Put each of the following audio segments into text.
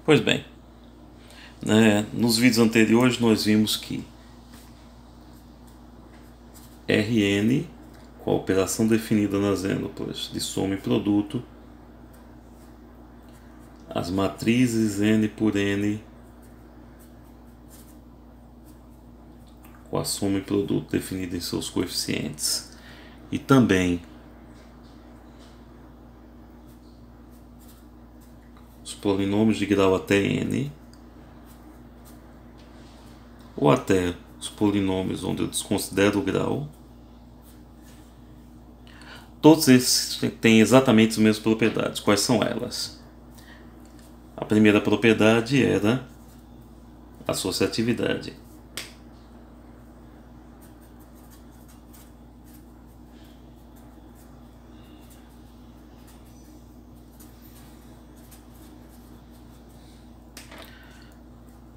Pois bem, nos vídeos anteriores nós vimos que Rn, com a operação definida nas ênuplas de soma e produto, as matrizes n por n com a soma e produto definida em seus coeficientes, e também os polinômios de grau até n, ou até os polinômios onde eu desconsidero o grau, todos esses têm exatamente as mesmas propriedades. Quais são elas? A primeira propriedade era associatividade.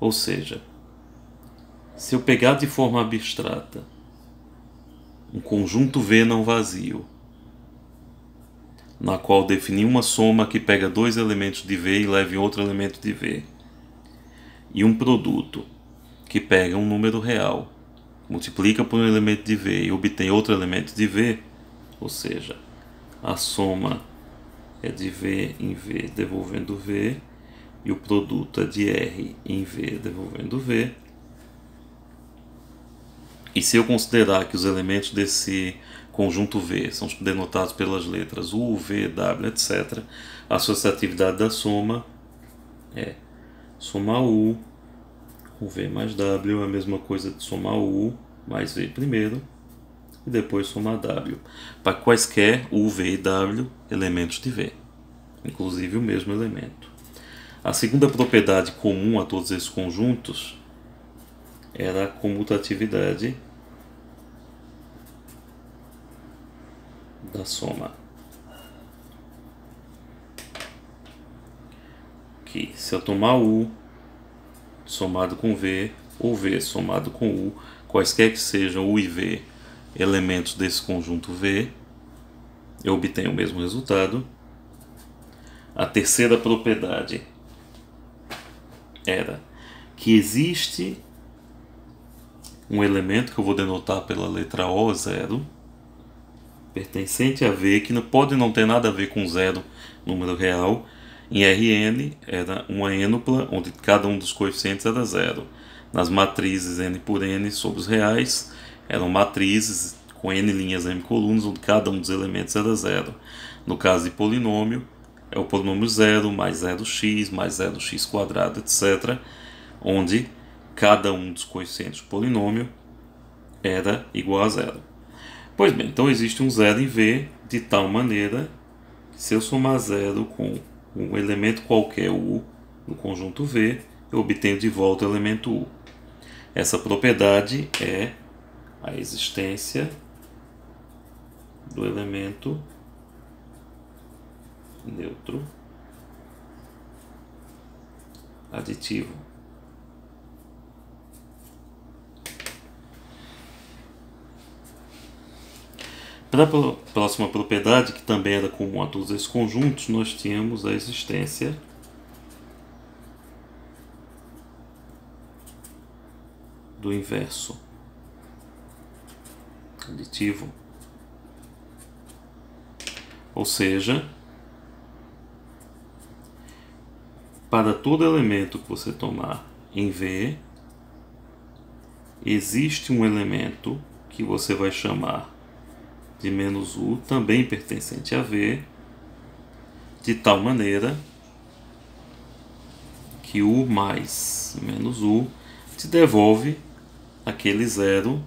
Ou seja, se eu pegar de forma abstrata um conjunto V não vazio, na qual defini uma soma que pega dois elementos de V e leva em outro elemento de V, e um produto que pega um número real, multiplica por um elemento de V e obtém outro elemento de V, ou seja, a soma é de V em V devolvendo V, e o produto é de R em V devolvendo V. E se eu considerar que os elementos desse conjunto V são denotados pelas letras U, V, W, etc., a associatividade da soma é somar U com V mais W, a mesma coisa de somar U mais V primeiro, e depois somar W, para quaisquer U, V e W elementos de V, inclusive o mesmo elemento. A segunda propriedade comum a todos esses conjuntos era a comutatividade da soma. Que se eu tomar U somado com V, ou V somado com U, quaisquer que sejam U e V elementos desse conjunto V, eu obtenho o mesmo resultado. A terceira propriedade era que existe um elemento que eu vou denotar pela letra O, 0, pertencente a V, que pode não ter nada a ver com zero, número real. Em Rn era uma ênupla onde cada um dos coeficientes era zero. Nas matrizes n por n sobre os reais eram matrizes com n linhas, m colunas, onde cada um dos elementos era zero. No caso de polinômio, é o polinômio 0 mais 0x mais 0x quadrado, etc., onde cada um dos coeficientes do polinômio era igual a zero. Pois bem, então existe um zero em V de tal maneira que se eu somar zero com um elemento qualquer U no conjunto V, eu obtenho de volta o elemento U. Essa propriedade é a existência do elemento neutro aditivo. Para a próxima propriedade, que também era comum a todos esses conjuntos, nós tínhamos a existência do inverso aditivo. Ou seja, para todo elemento que você tomar em V, existe um elemento que você vai chamar de menos U, também pertencente a V, de tal maneira que U mais menos U te devolve aquele zero,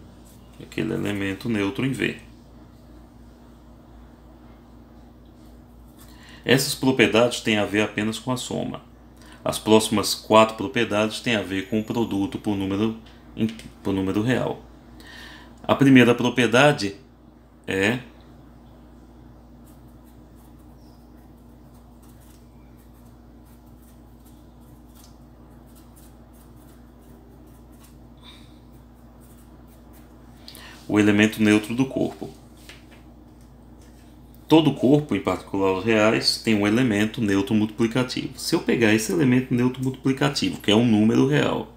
aquele elemento neutro em V. Essas propriedades têm a ver apenas com a soma. As próximas 4 propriedades têm a ver com o produto por número real. A primeira propriedade é o elemento neutro do corpo. todo corpo, em particular os reais, tem um elemento neutro multiplicativo. Se eu pegar esse elemento neutro multiplicativo, que é um número real,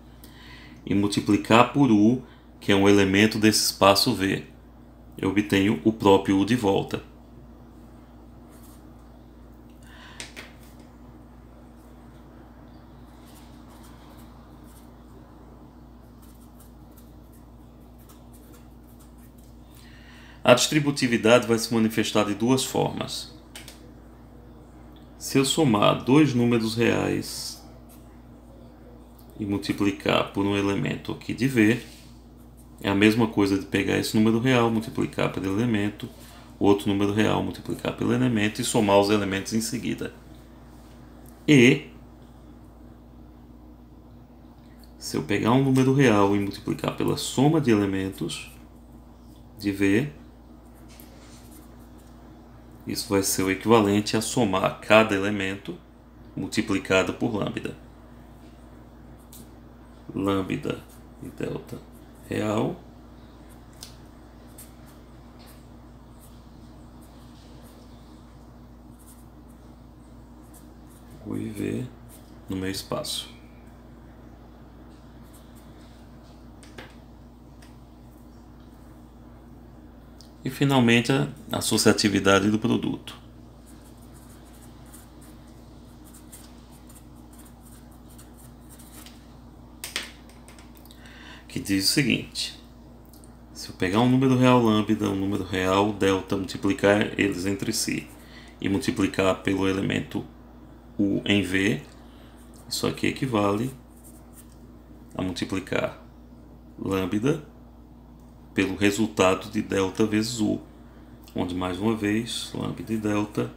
e multiplicar por U, que é um elemento desse espaço V, eu obtenho o próprio U de volta. A distributividade vai se manifestar de duas formas. Se eu somar dois números reais e multiplicar por um elemento aqui de V, é a mesma coisa de pegar esse número real, multiplicar pelo elemento, o outro número real, multiplicar pelo elemento e somar os elementos em seguida. E se eu pegar um número real e multiplicar pela soma de elementos de V, isso vai ser o equivalente a somar cada elemento multiplicado por lambda. Lambda e delta real U e V no meu espaço. E finalmente a associatividade do produto. Que diz o seguinte: se eu pegar um número real lambda, um número real delta, multiplicar eles entre si e multiplicar pelo elemento U em V, isso aqui equivale a multiplicar lambda pelo resultado de delta vezes U, onde mais uma vez lambda e delta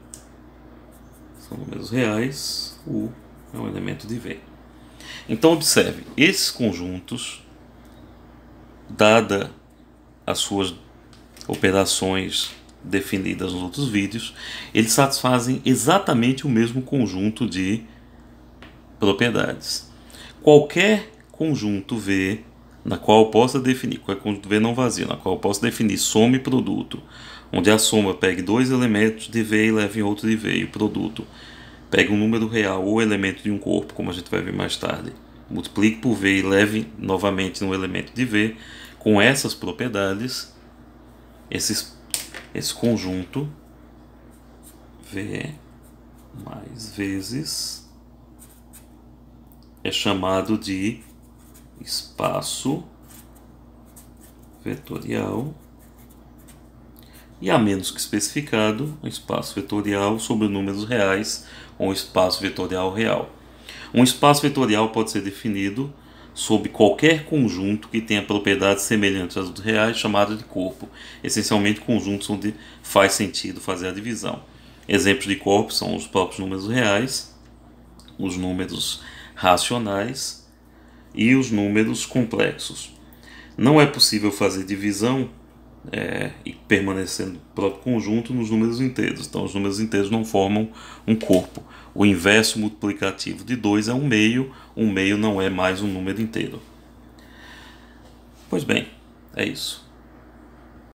são números reais, U é um elemento de V. Então observe, esses conjuntos, dada as suas operações definidas nos outros vídeos, eles satisfazem exatamente o mesmo conjunto de propriedades. Qualquer conjunto V na qual eu possa definir, qualquer conjunto V não vazio, na qual eu possa definir soma e produto, onde a soma pegue dois elementos de V e leve em outro de V, e o produto pegue um número real ou elemento de um corpo, como a gente vai ver mais tarde, multiplique por V e leve novamente um elemento de V, com essas propriedades, esse conjunto V mais vezes é chamado de espaço vetorial, e a menos que especificado, um espaço vetorial sobre números reais ou um espaço vetorial real. Um espaço vetorial pode ser definido sob qualquer conjunto que tenha propriedades semelhantes às dos reais, chamado de corpo, essencialmente conjuntos onde faz sentido fazer a divisão. Exemplos de corpos são os próprios números reais, os números racionais e os números complexos. Não é possível fazer divisão e permanecendo no próprio conjunto nos números inteiros. Então os números inteiros não formam um corpo. O inverso multiplicativo de 2 é um meio não é mais um número inteiro. Pois bem, é isso.